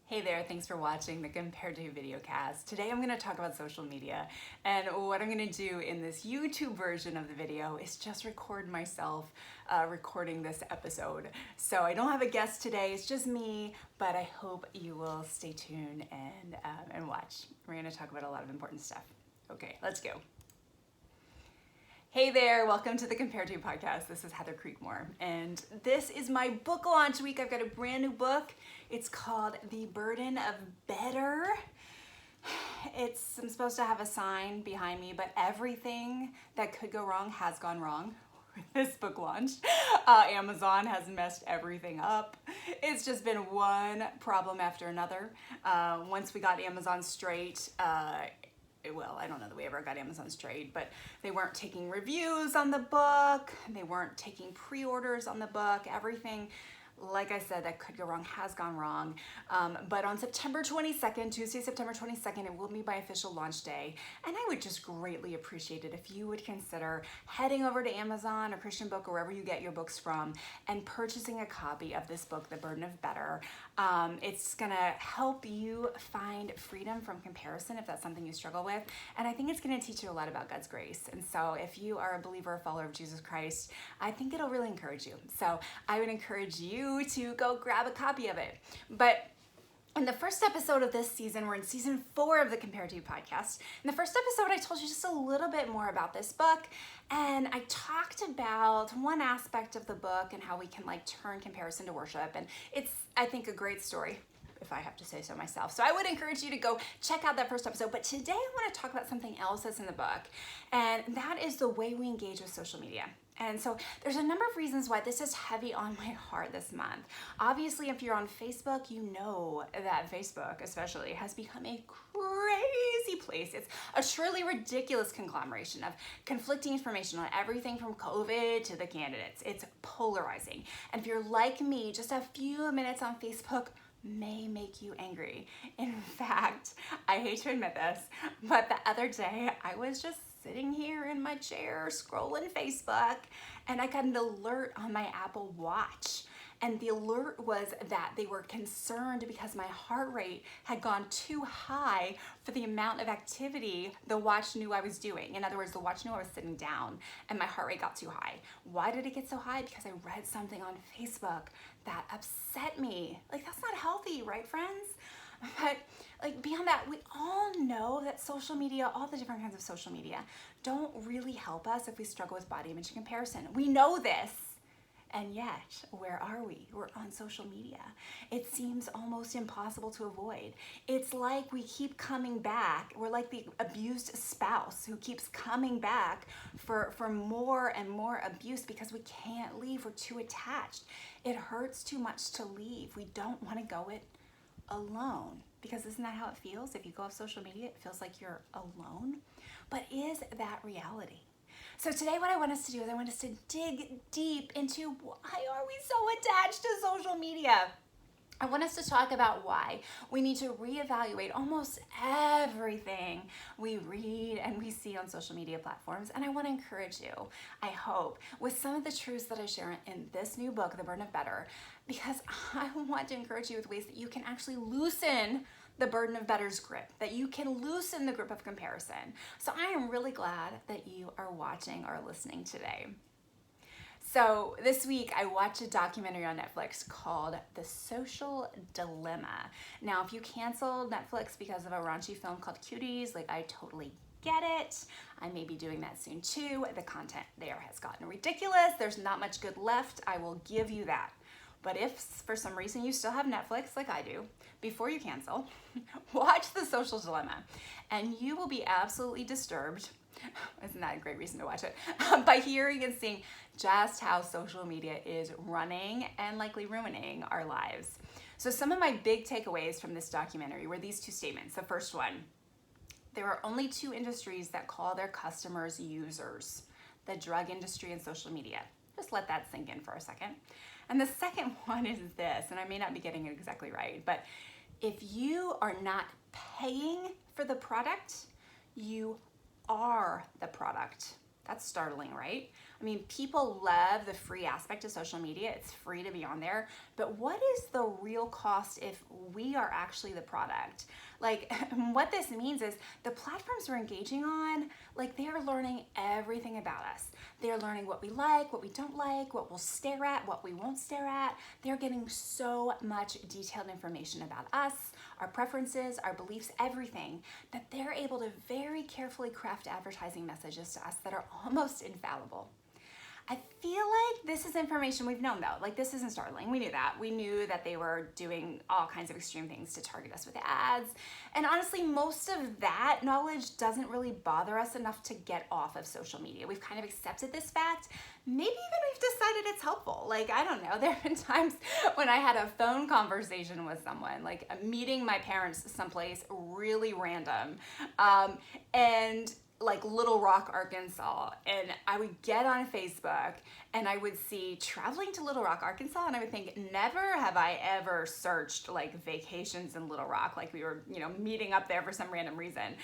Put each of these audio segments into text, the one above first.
Hey there, thanks for watching the Compared to Videocast. Today I'm going to talk about social media, and what I'm going to do in this YouTube version of the video is just record myself recording this episode. So I don't have a guest today, it's just me, but I hope you will stay tuned and watch. We're going to talk about a lot of important stuff. Okay, let's go. Hey there, welcome to the Compared to podcast. This is Heather Creekmore, and this is my book launch week. I've got a brand new book. It's called The Burden of Better. I'm supposed to have a sign behind me, but everything that could go wrong has gone wrong with this book launch. Amazon has messed everything up. It's just been one problem after another. Once we got Amazon straight, well, I don't know that we ever got Amazon straight, but they weren't taking reviews on the book. They weren't taking pre-orders on the book. Everything, like I said, that could go wrong has gone wrong. But on September 22nd, Tuesday, September 22nd, it will be my official launch day. And I would just greatly appreciate it if you would consider heading over to Amazon or Christian Book or wherever you get your books from and purchasing a copy of this book, The Burden of Better. It's gonna help you find freedom from comparison if that's something you struggle with. And I think it's gonna teach you a lot about God's grace. And so if you are a believer or follower of Jesus Christ, I think it'll really encourage you. So I would encourage you to go grab a copy of it. But in the first episode of this season, we're in season 4 of the Compared to podcast. In the first episode, I told you just a little bit more about this book, and I talked about one aspect of the book and how we can turn comparison to worship. And it's, I think, a great story, if I have to say so myself. So I would encourage you to go check out that first episode. But today I want to talk about something else that's in the book, and that is the way we engage with social media. And so there's a number of reasons why this is heavy on my heart this month. Obviously, if you're on Facebook, you know that Facebook especially has become a crazy place. It's a truly ridiculous conglomeration of conflicting information on everything from COVID to the candidates. It's polarizing. And if you're like me, just a few minutes on Facebook may make you angry. In fact, I hate to admit this, but the other day I was just sitting here in my chair scrolling Facebook, and I got an alert on my Apple Watch. And the alert was that they were concerned because my heart rate had gone too high for the amount of activity the watch knew I was doing. In other words, the watch knew I was sitting down and my heart rate got too high. Why did it get so high? Because I read something on Facebook that upset me. That's not healthy, right, friends? But beyond that, we all know that social media, all the different kinds of social media, don't really help us if we struggle with body image comparison. We know this. And yet, where are we? We're on social media. It seems almost impossible to avoid. It's like we keep coming back. We're like the abused spouse who keeps coming back for more and more abuse because we can't leave. We're too attached. It hurts too much to leave. We don't want to go it alone, because isn't that how it feels? If you go off social media, it feels like you're alone. But is that reality? So today what I want us to do is I want us to dig deep into why are we so attached to social media? I want us to talk about why we need to reevaluate almost everything we read and we see on social media platforms. And I want to encourage you, I hope, with some of the truths that I share in this new book, The Burden of Better, because I want to encourage you with ways that you can actually loosen the burden of better's grip, that you can loosen the grip of comparison. So I am really glad that you are watching or listening today. So this week I watched a documentary on Netflix called The Social Dilemma. Now, if you canceled Netflix because of a raunchy film called Cuties, I totally get it. I may be doing that soon too. The content there has gotten ridiculous. There's not much good left. I will give you that. But if for some reason you still have Netflix like I do, before you cancel, watch The Social Dilemma, and you will be absolutely disturbed, isn't that a great reason to watch it, by hearing and seeing just how social media is running and likely ruining our lives. So some of my big takeaways from this documentary were these 2 statements. The first one, there are only 2 industries that call their customers users: the drug industry and social media. Just let that sink in for a second. And the second one is this, and I may not be getting it exactly right, but if you are not paying for the product, you are the product. That's startling, right? I mean, people love the free aspect of social media. It's free to be on there. But what is the real cost if we are actually the product? Like, what this means is the platforms we're engaging on, like, they're learning everything about us. They're learning what we like, what we don't like, what we'll stare at, what we won't stare at. They're getting so much detailed information about us, our preferences, our beliefs, everything, that they're able to very carefully craft advertising messages to us that are almost infallible. I feel like this is information we've known though. Like, this isn't startling. We knew that. We knew that they were doing all kinds of extreme things to target us with ads. And honestly, most of that knowledge doesn't really bother us enough to get off of social media. We've kind of accepted this fact. Maybe even we've decided it's helpful. Like, I don't know. There have been times when I had a phone conversation with someone, like meeting my parents someplace really random. And like Little Rock, Arkansas, and I would get on Facebook and I would see traveling to Little Rock, Arkansas, and I would think, never have I ever searched like vacations in Little Rock, like we were, meeting up there for some random reason.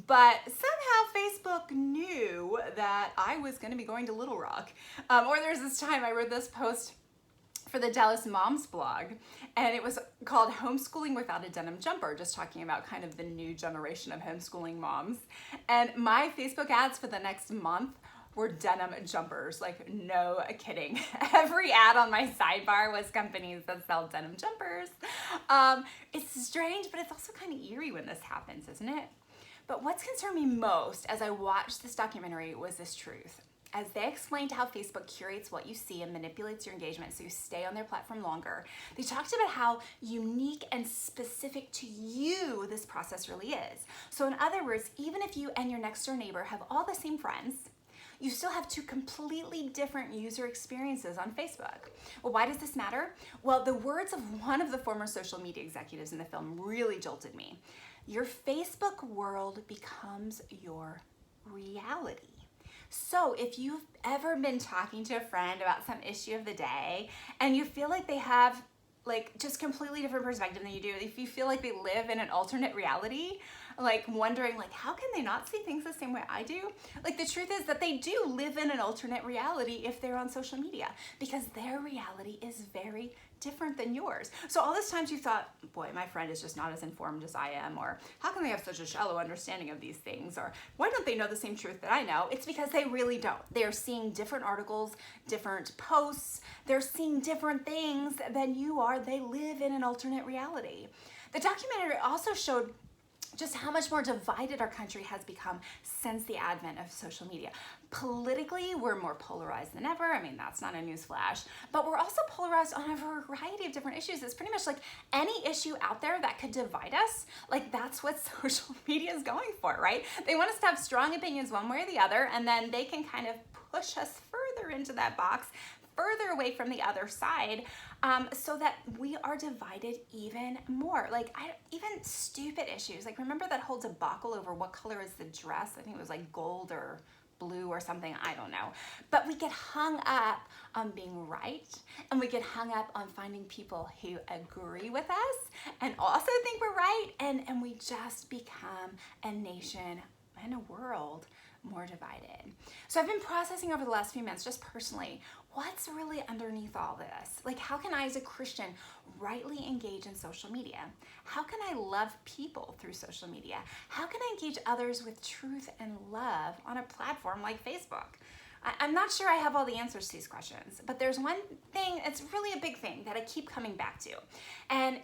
But somehow Facebook knew that I was going to be going to Little Rock. Or there's this time I wrote this post for the Dallas Moms blog, and it was called Homeschooling Without a Denim Jumper, just talking about kind of the new generation of homeschooling moms. And my Facebook ads for the next month were denim jumpers, like no kidding. Every ad on my sidebar was companies that sell denim jumpers. It's strange, but it's also kind of eerie when this happens, isn't it? But what's concerned me most as I watched this documentary was this truth. As they explained how Facebook curates what you see and manipulates your engagement so you stay on their platform longer, they talked about how unique and specific to you this process really is. So in other words, even if you and your next door neighbor have all the same friends, you still have two completely different user experiences on Facebook. Well, why does this matter? Well, the words of one of the former social media executives in the film really jolted me. Your Facebook world becomes your reality. So if you've ever been talking to a friend about some issue of the day and you feel like they have like just completely different perspective than you do, if you feel like they live in an alternate reality, like wondering like, how can they not see things the same way I do? Like, the truth is that they do live in an alternate reality if they're on social media, because their reality is very different than yours. So all those times you thought, boy, my friend is just not as informed as I am, or how can they have such a shallow understanding of these things, or why don't they know the same truth that I know? It's because they really don't. They're seeing different articles, different posts, they're seeing different things than you are. They live in an alternate reality. The documentary also showed just how much more divided our country has become since the advent of social media. Politically, we're more polarized than ever. I mean, that's not a news flash, but we're also polarized on a variety of different issues. It's pretty much like any issue out there that could divide us, like that's what social media is going for, right? They want us to have strong opinions one way or the other, and then they can kind of push us further into that box, further away from the other side, so that we are divided even more. Like, even stupid issues. Like, remember that whole debacle over what color is the dress? I think it was like gold or blue or something, I don't know. But we get hung up on being right, and we get hung up on finding people who agree with us and also think we're right, and we just become a nation and a world more divided. So I've been processing over the last few months, just personally, what's really underneath all this? Like, how can I as a Christian rightly engage in social media? How can I love people through social media? How can I engage others with truth and love on a platform like Facebook? I'm not sure I have all the answers to these questions, but there's one thing, it's really a big thing that I keep coming back to. And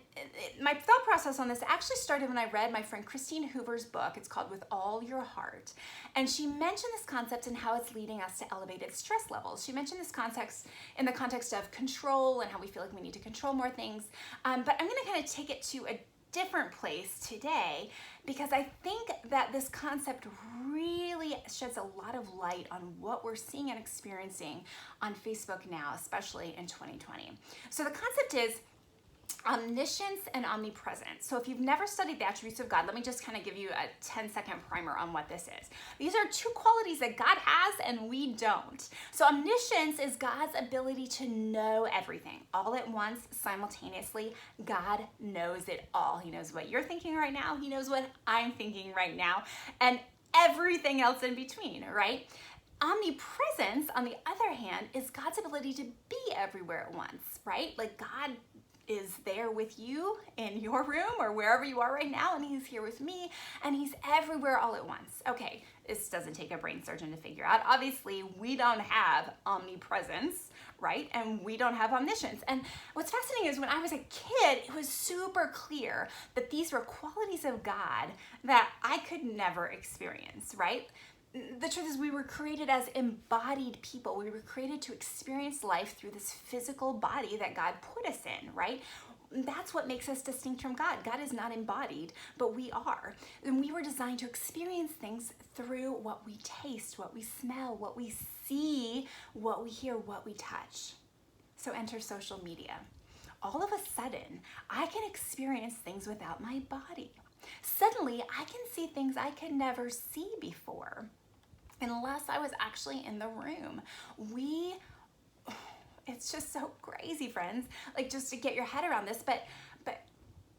my thought process on this actually started when I read my friend Christine Hoover's book. It's called With All Your Heart. And she mentioned this concept and how it's leading us to elevated stress levels. She mentioned this context in the context of control and how we feel like we need to control more things. But I'm going to kind of take it to a different place today, because I think that this concept really sheds a lot of light on what we're seeing and experiencing on Facebook now, especially in 2020. So the concept is omniscience and omnipresence. So if you've never studied the attributes of God, let me just kind of give you a 10-second primer on what this is. These are two qualities that God has and we don't. So omniscience is God's ability to know everything all at once, simultaneously. God knows it all. He knows what you're thinking right now. He knows what I'm thinking right now, and everything else in between, right? Omnipresence, on the other hand, is God's ability to be everywhere at once, right? Like God is there with you in your room or wherever you are right now, and he's here with me, and he's everywhere all at once. Okay, this doesn't take a brain surgeon to figure out. Obviously, we don't have omnipresence, right? And we don't have omniscience. And what's fascinating is when I was a kid, it was super clear that these were qualities of God that I could never experience, right? The truth is we were created as embodied people. We were created to experience life through this physical body that God put us in, right? That's what makes us distinct from God. God is not embodied, but we are. And we were designed to experience things through what we taste, what we smell, what we see, what we hear, what we touch. So enter social media. All of a sudden, I can experience things without my body. Suddenly, I can see things I could never see before, unless I was actually in the room. It's just so crazy, friends, like just to get your head around this, but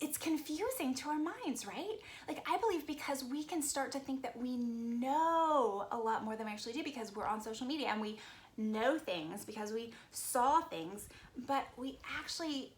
it's confusing to our minds, right? Like I believe because we can start to think that we know a lot more than we actually do because we're on social media and we know things because we saw things, but we actually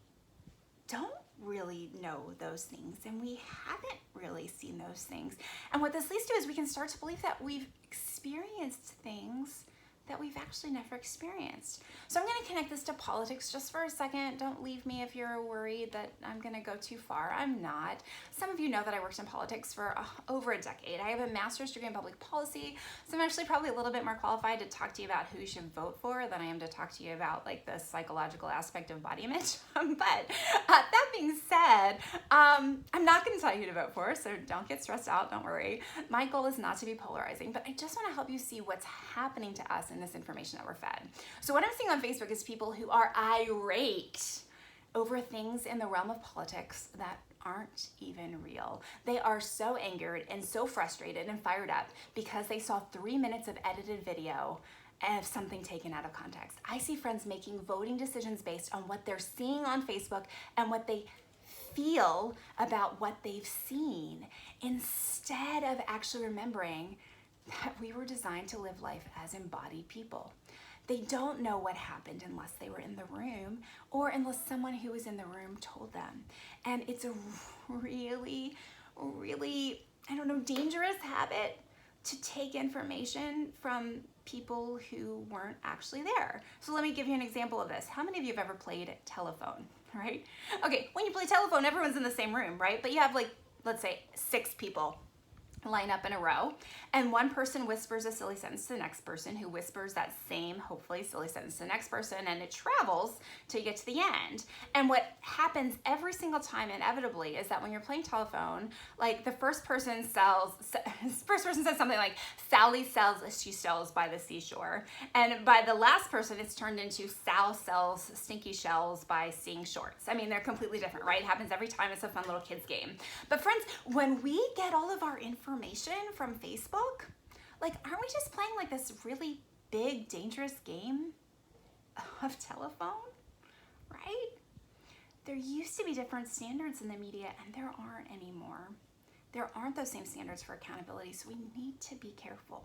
don't really know those things and we haven't really seen those things. And what this leads to is we can start to believe that we've experienced things that we've actually never experienced. So I'm going to connect this to politics just for a second. Don't leave me if you're worried that I'm going to go too far. I'm not. Some of you know that I worked in politics for over a decade. I have a master's degree in public policy, so I'm actually probably a little bit more qualified to talk to you about who you should vote for than I am to talk to you about like the psychological aspect of body image. But that being said, I'm not going to tell you who to vote for, so don't get stressed out. Don't worry. My goal is not to be polarizing, but I just want to help you see what's happening to us in this information that we're fed. So what I'm seeing on Facebook is people who are irate over things in the realm of politics that aren't even real. They are so angered and so frustrated and fired up because they saw 3 minutes of edited video of something taken out of context. I see friends making voting decisions based on what they're seeing on Facebook and what they feel about what they've seen, instead of actually remembering that we were designed to live life as embodied people. They don't know what happened unless they were in the room or unless someone who was in the room told them. And it's a really, really, dangerous habit to take information from people who weren't actually there. So let me give you an example of this. How many of you have ever played telephone, right? Okay, when you play telephone, everyone's in the same room, right? But you have let's say 6 people line up in a row, and one person whispers a silly sentence to the next person who whispers that same, hopefully, silly sentence to the next person, and it travels till you get to the end. And what happens every single time, inevitably, is that when you're playing telephone, like the first person says something like, Sally sells as she sells by the seashore. And by the last person, it's turned into Sal sells stinky shells by seeing shorts. I mean, they're completely different, right? It happens every time. It's a fun little kid's game. But friends, when we get all of our information from Facebook, aren't we just playing this really big, dangerous game of telephone, right? There used to be different standards in the media, and there aren't anymore. There aren't those same standards for accountability, so we need to be careful.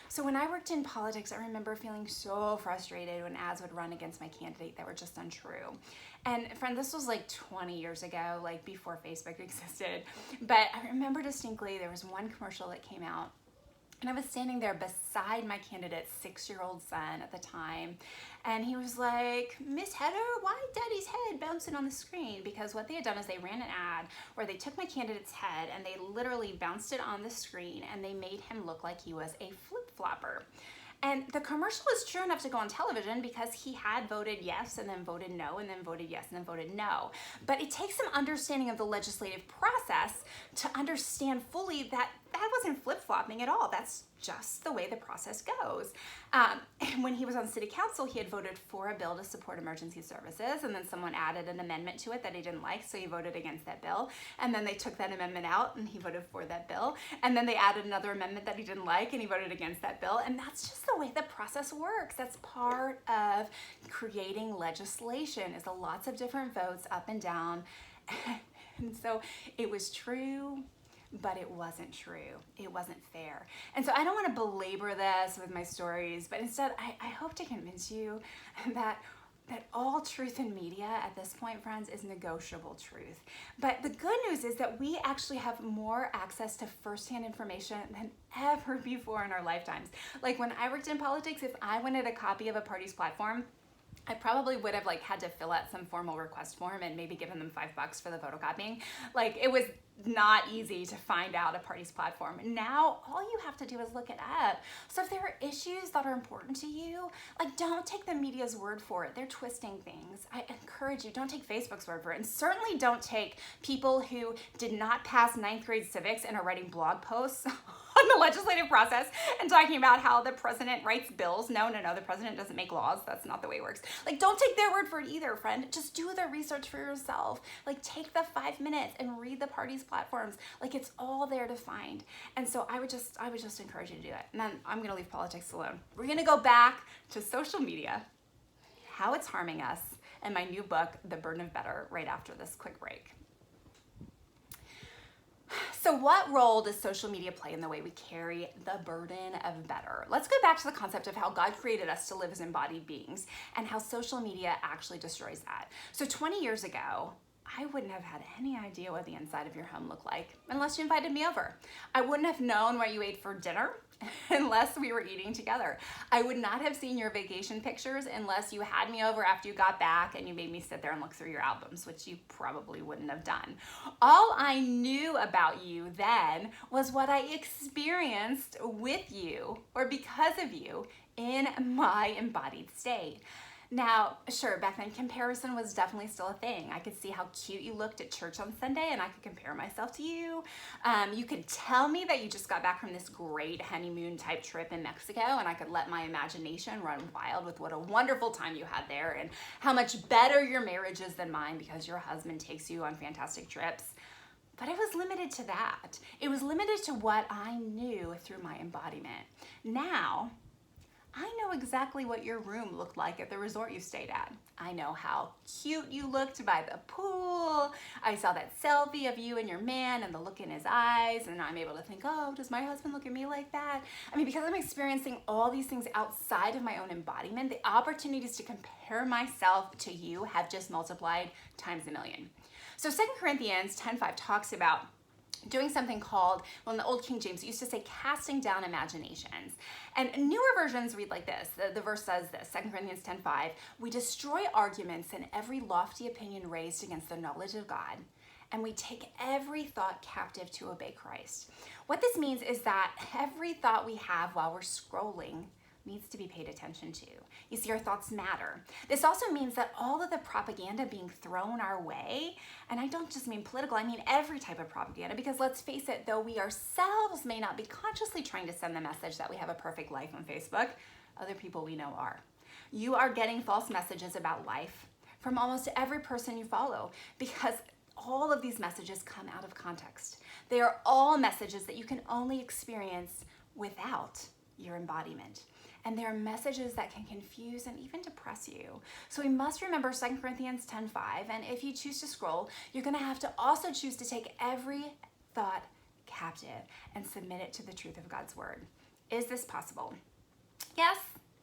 So when I worked in politics, I remember feeling so frustrated when ads would run against my candidate that were just untrue. And friend, this was 20 years ago, before Facebook existed. But I remember distinctly there was one commercial that came out, and I was standing there beside my candidate's 6-year-old son at the time. And he was like, Miss Heather, why Daddy's head bouncing on the screen? Because what they had done is they ran an ad where they took my candidate's head and they literally bounced it on the screen and they made him look like he was a flip-flopper. And the commercial is true enough to go on television because he had voted yes and then voted no and then voted yes and then voted no. But it takes some understanding of the legislative process to understand fully that that wasn't flip-flopping at all. That's just the way the process goes. And when he was on city council, he had voted for a bill to support emergency services, and then someone added an amendment to it that he didn't like, so he voted against that bill. And then they took that amendment out, and he voted for that bill. And then they added another amendment that he didn't like, and he voted against that bill. And that's just the way the process works. That's part of creating legislation, is lots of different votes up and down. And so it was true but it wasn't true. It wasn't fair. And so I don't want to belabor this with my stories, but instead I hope to convince you that all truth in media at this point, friends, is negotiable truth. But the good news is that we actually have more access to firsthand information than ever before in our lifetimes. Like when I worked in politics, if I wanted a copy of a party's platform, I probably would have had to fill out some formal request form and maybe given them $5 for the photocopying. It was not easy to find out a party's platform. Now, all you have to do is look it up. So if there are issues that are important to you, don't take the media's word for it. They're twisting things. I encourage you, don't take Facebook's word for it. And certainly don't take people who did not pass 9th grade civics and are writing blog posts on the legislative process and talking about how the president writes bills. No, the president doesn't make laws. That's not the way it works. Don't take their word for it either, friend. Just do the research for yourself. Take the 5 minutes and read the party's platforms. It's all there to find. And so I would just encourage you to do it. And then I'm gonna leave politics alone. We're gonna go back to social media, how it's harming us, and my new book, The Burden of Better, right after this quick break. So what role does social media play in the way we carry the burden of better? Let's go back to the concept of how God created us to live as embodied beings and how social media actually destroys that. So 20 years ago, I wouldn't have had any idea what the inside of your home looked like unless you invited me over. I wouldn't have known what you ate for dinner unless we were eating together. I would not have seen your vacation pictures unless you had me over after you got back and you made me sit there and look through your albums, which you probably wouldn't have done. All I knew about you then was what I experienced with you or because of you in my embodied state. Now, sure, back then comparison was definitely still a thing. I could see how cute you looked at church on Sunday and I could compare myself to you. You could tell me that you just got back from this great honeymoon type trip in Mexico and I could let my imagination run wild with what a wonderful time you had there and how much better your marriage is than mine because your husband takes you on fantastic trips. But it was limited to that. It was limited to what I knew through my embodiment. Now, I know exactly what your room looked like at the resort you stayed at. I know how cute you looked by the pool. I saw that selfie of you and your man and the look in his eyes, and I'm able to think, oh, does my husband look at me like that? I mean, because I'm experiencing all these things outside of my own embodiment, the opportunities to compare myself to you have just multiplied times a million. So 2 Corinthians 10:5 talks about doing something called, well, in the old King James, it used to say casting down imaginations. And newer versions read like this. The verse says this, 2 Corinthians 10:5, we destroy arguments and every lofty opinion raised against the knowledge of God, and we take every thought captive to obey Christ. What this means is that every thought we have while we're scrolling needs to be paid attention to. You see, our thoughts matter. This also means that all of the propaganda being thrown our way, and I don't just mean political, I mean every type of propaganda, because let's face it, though we ourselves may not be consciously trying to send the message that we have a perfect life on Facebook, other people we know are. You are getting false messages about life from almost every person you follow, because all of these messages come out of context. They are all messages that you can only experience without your embodiment. And there are messages that can confuse and even depress you. So we must remember 2 Corinthians 10:5, and if you choose to scroll, you're gonna have to also choose to take every thought captive and submit it to the truth of God's word. Is this possible? Yes.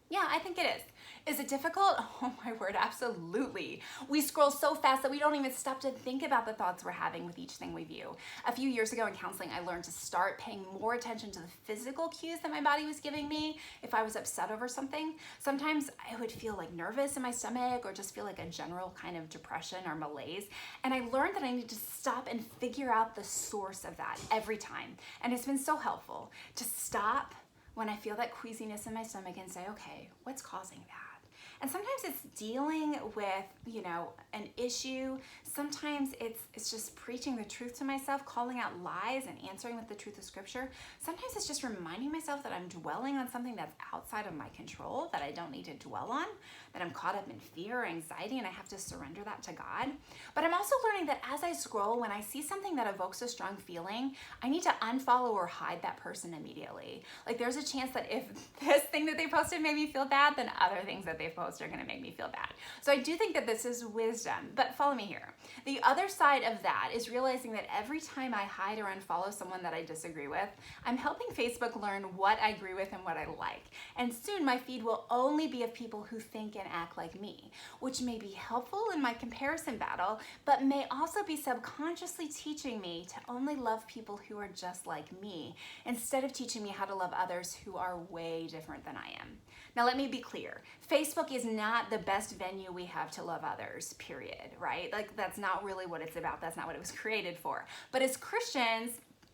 Yeah, I think it is. Is it difficult? Oh my word, absolutely. We scroll so fast that we don't even stop to think about the thoughts we're having with each thing we view. A few years ago in counseling, I learned to start paying more attention to the physical cues that my body was giving me if I was upset over something. Sometimes I would feel nervous in my stomach or just feel a general kind of depression or malaise. And I learned that I need to stop and figure out the source of that every time. And it's been so helpful to stop when I feel that queasiness in my stomach and say, okay, what's causing that? And sometimes it's dealing with, an issue. Sometimes it's just preaching the truth to myself, calling out lies and answering with the truth of scripture. Sometimes it's just reminding myself that I'm dwelling on something that's outside of my control, that I don't need to dwell on, that I'm caught up in fear or anxiety and I have to surrender that to God. But I'm also learning that as I scroll, when I see something that evokes a strong feeling, I need to unfollow or hide that person immediately. There's a chance that if this thing that they posted made me feel bad, then other things that they've posted post are gonna make me feel bad. So I do think that this is wisdom, but follow me here. The other side of that is realizing that every time I hide or unfollow someone that I disagree with, I'm helping Facebook learn what I agree with and what I like. And soon my feed will only be of people who think and act like me, which may be helpful in my comparison battle, but may also be subconsciously teaching me to only love people who are just like me, instead of teaching me how to love others who are way different than I am. Now let me be clear, Facebook is not the best venue we have to love others, period, right? Like that's not really what it's about. That's not what it was created for. But as Christians,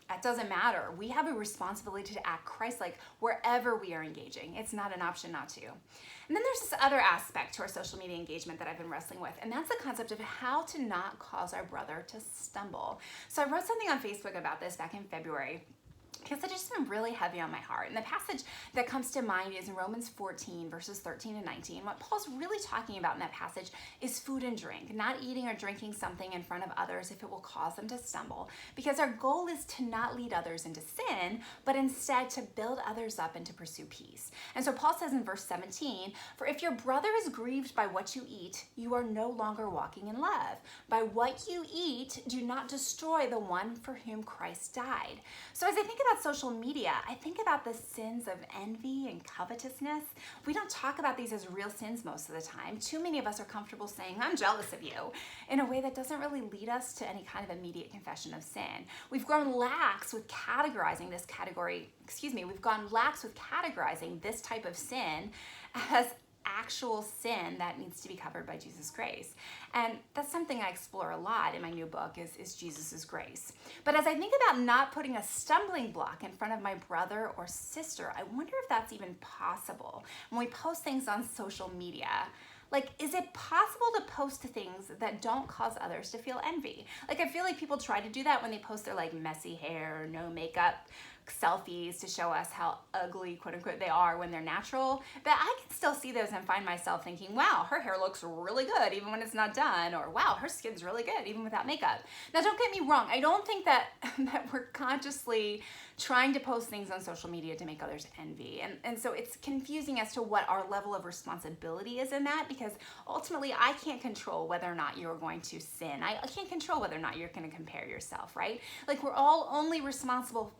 that doesn't matter. We have a responsibility to act Christ-like wherever we are engaging. It's not an option not to. And then there's this other aspect to our social media engagement that I've been wrestling with, and that's the concept of how to not cause our brother to stumble. So I wrote something on Facebook about this back in February, because it's just been really heavy on my heart. And the passage that comes to mind is in Romans 14, verses 13 and 19. What Paul's really talking about in that passage is food and drink, not eating or drinking something in front of others if it will cause them to stumble. Because our goal is to not lead others into sin, but instead to build others up and to pursue peace. And so Paul says in verse 17, "For if your brother is grieved by what you eat, you are no longer walking in love. By what you eat, do not destroy the one for whom Christ died." So as I think about social media, I think about the sins of envy and covetousness. We don't talk about these as real sins most of the time. Too many of us are comfortable saying, "I'm jealous of you," in a way that doesn't really lead us to any kind of immediate confession of sin. We've grown lax with categorizing this type of sin as actual sin that needs to be covered by Jesus' grace. And that's something I explore a lot in my new book is Jesus' grace. But as I think about not putting a stumbling block in front of my brother or sister, I wonder if that's even possible when we post things on social media. Like, is it possible to post things that don't cause others to feel envy? Like, I feel like people try to do that when they post their like messy hair, no makeup selfies to show us how ugly, quote unquote, they are when they're natural. But I can still see those and find myself thinking, wow, her hair looks really good even when it's not done, or wow, her skin's really good even without makeup. Now, don't get me wrong. I don't think that we're consciously trying to post things on social media to make others envy. And so it's confusing as to what our level of responsibility is in that, because ultimately I can't control whether or not you're going to sin. I can't control whether or not you're going to compare yourself, right? Like, we're all only responsible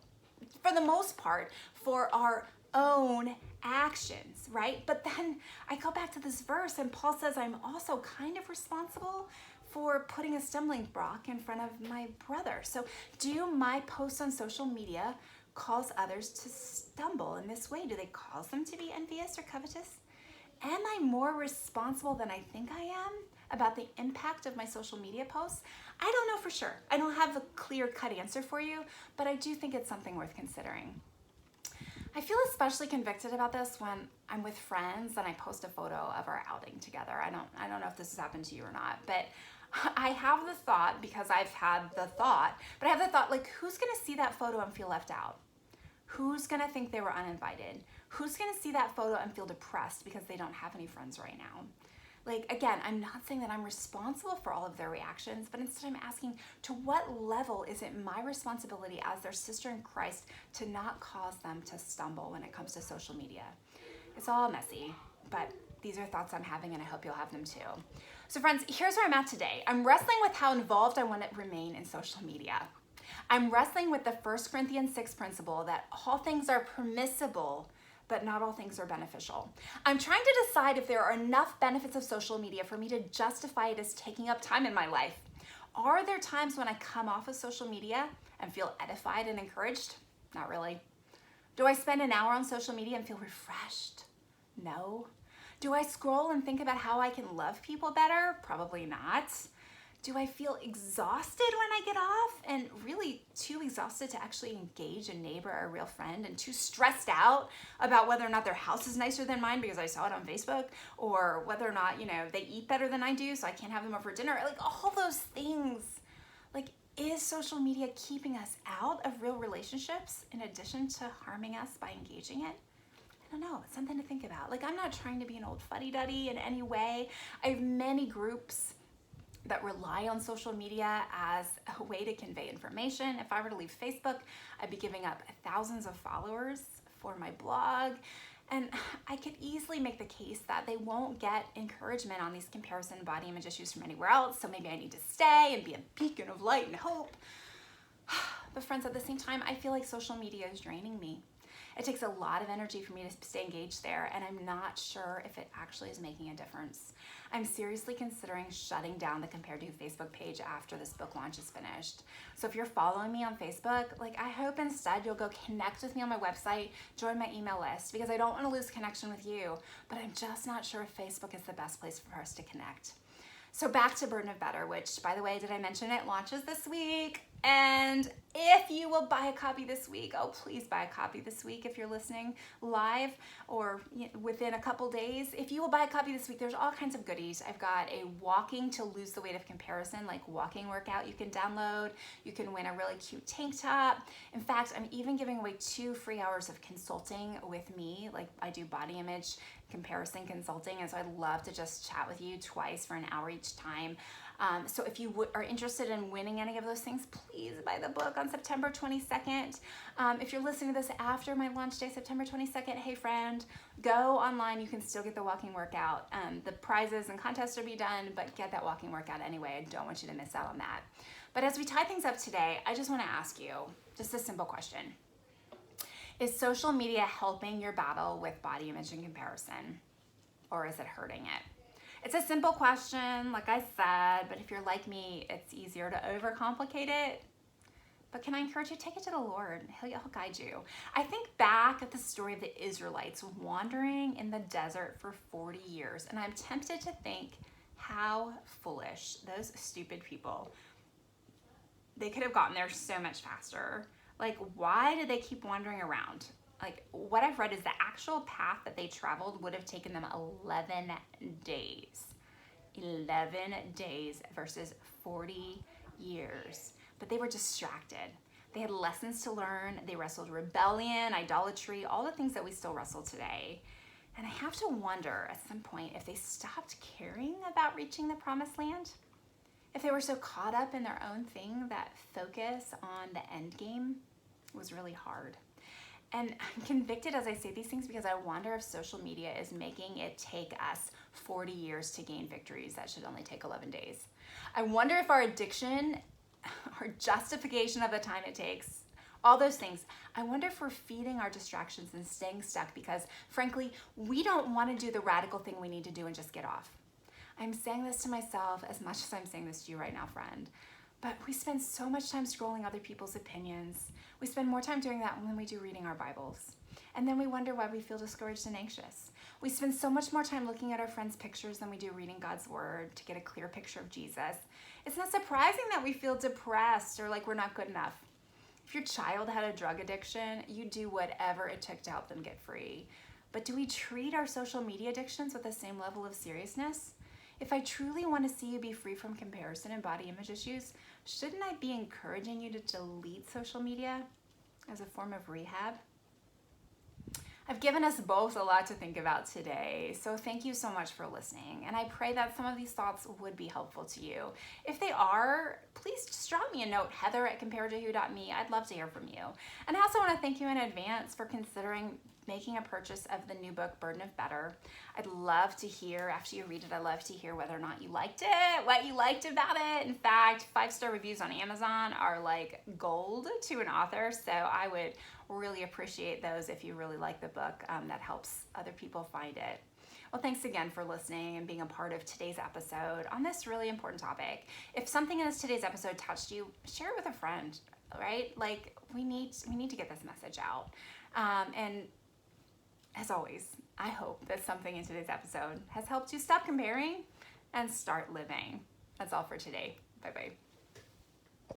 for the most part for our own actions, right? But then I go back to this verse and Paul says I'm also kind of responsible for putting a stumbling block in front of my brother. So do my posts on social media cause others to stumble in this way? Do they cause them to be envious or covetous? Am I more responsible than I think I am about the impact of my social media posts? I don't know for sure. I don't have a clear-cut answer for you, but I do think it's something worth considering. I feel especially convicted about this when I'm with friends and I post a photo of our outing together. I don't know if this has happened to you or not, but I have the thought, because I've had the thought, but I have the thought, like, who's gonna see that photo and feel left out? Who's gonna think they were uninvited? Who's gonna see that photo and feel depressed because they don't have any friends right now? Like, again, I'm not saying that I'm responsible for all of their reactions, but instead I'm asking, to what level is it my responsibility as their sister in Christ to not cause them to stumble when it comes to social media? It's all messy, but these are thoughts I'm having, and I hope you'll have them too. So friends, here's where I'm at today. I'm wrestling with how involved I want to remain in social media. I'm wrestling with the 1 Corinthians 6 principle that all things are permissible, but not all things are beneficial. I'm trying to decide if there are enough benefits of social media for me to justify it as taking up time in my life. Are there times when I come off of social media and feel edified and encouraged? Not really. Do I spend an hour on social media and feel refreshed? No. Do I scroll and think about how I can love people better? Probably not. Do I feel exhausted when I get off, and really too exhausted to actually engage a neighbor or a real friend, and too stressed out about whether or not their house is nicer than mine because I saw it on Facebook, or whether or not, they eat better than I do so I can't have them over dinner? Like, all those things. Like, is social media keeping us out of real relationships in addition to harming us by engaging it? I don't know. It's something to think about. Like, I'm not trying to be an old fuddy-duddy in any way. I have many groups that rely on social media as a way to convey information. If I were to leave Facebook, I'd be giving up thousands of followers for my blog. And I could easily make the case that they won't get encouragement on these comparison body image issues from anywhere else, so maybe I need to stay and be a beacon of light and hope. But friends, at the same time, I feel like social media is draining me. It takes a lot of energy for me to stay engaged there, and I'm not sure if it actually is making a difference. I'm seriously considering shutting down the Compared to Facebook page after this book launch is finished. So if you're following me on Facebook, I hope instead you'll go connect with me on my website, join my email list, because I don't want to lose connection with you, but I'm just not sure if Facebook is the best place for us to connect. So back to Burden of Better, which, by the way, did I mention it launches this week? And if you will buy a copy this week, oh, please buy a copy this week if you're listening live or within a couple days. If you will buy a copy this week, there's all kinds of goodies. I've got a walking to lose the weight of comparison, walking workout you can download. You can win a really cute tank top. In fact, I'm even giving away 2 free hours of consulting with me. I do body image comparison consulting, and so I'd love to just chat with you twice for an hour each time. So if you are interested in winning any of those things, please buy the book on September 22nd. If you're listening to this after my launch day, September 22nd, hey friend, go online. You can still get the walking workout. The prizes and contests will be done, but get that walking workout anyway. I don't want you to miss out on that. But as we tie things up today, I just want to ask you just a simple question. Is social media helping your battle with body image and comparison, or is it hurting it? It's a simple question, like I said, but if you're like me, it's easier to overcomplicate it. But can I encourage you, take it to the Lord. He'll guide you. I think back at the story of the Israelites wandering in the desert for 40 years, and I'm tempted to think how foolish those stupid people. They could have gotten there so much faster. Why did they keep wandering around? What I've read is the actual path that they traveled would have taken them 11 days. 11 days versus 40 years. But they were distracted. They had lessons to learn. They wrestled rebellion, idolatry, all the things that we still wrestle today. And I have to wonder at some point if they stopped caring about reaching the promised land. If they were so caught up in their own thing that focus on the end game was really hard. And I'm convicted as I say these things because I wonder if social media is making it take us 40 years to gain victories that should only take 11 days. I wonder if our addiction, our justification of the time it takes, all those things, I wonder if we're feeding our distractions and staying stuck because, frankly, we don't want to do the radical thing we need to do and just get off. I'm saying this to myself as much as I'm saying this to you right now, friend. But we spend so much time scrolling other people's opinions. We spend more time doing that than we do reading our Bibles. And then we wonder why we feel discouraged and anxious. We spend so much more time looking at our friends' pictures than we do reading God's word to get a clear picture of Jesus. It's not surprising that we feel depressed or like we're not good enough. If your child had a drug addiction, you'd do whatever it took to help them get free. But do we treat our social media addictions with the same level of seriousness? If I truly want to see you be free from comparison and body image issues, shouldn't I be encouraging you to delete social media as a form of rehab? I've given us both a lot to think about today, so thank you so much for listening, and I pray that some of these thoughts would be helpful to you. If they are, please just drop me a note, heather@comparedtowho.me. I'd love to hear from you. And I also want to thank you in advance for considering making a purchase of the new book, Burden of Better. I'd love to hear, after you read it, I'd love to hear whether or not you liked it, what you liked about it. In fact, 5-star reviews on Amazon are like gold to an author, so I would really appreciate those if you really like the book. That helps other people find it. Well, thanks again for listening and being a part of today's episode on this really important topic. If something in today's episode touched you, share it with a friend, right? We need to get this message out. And as always, I hope that something in today's episode has helped you stop comparing and start living. That's all for today. Bye-bye.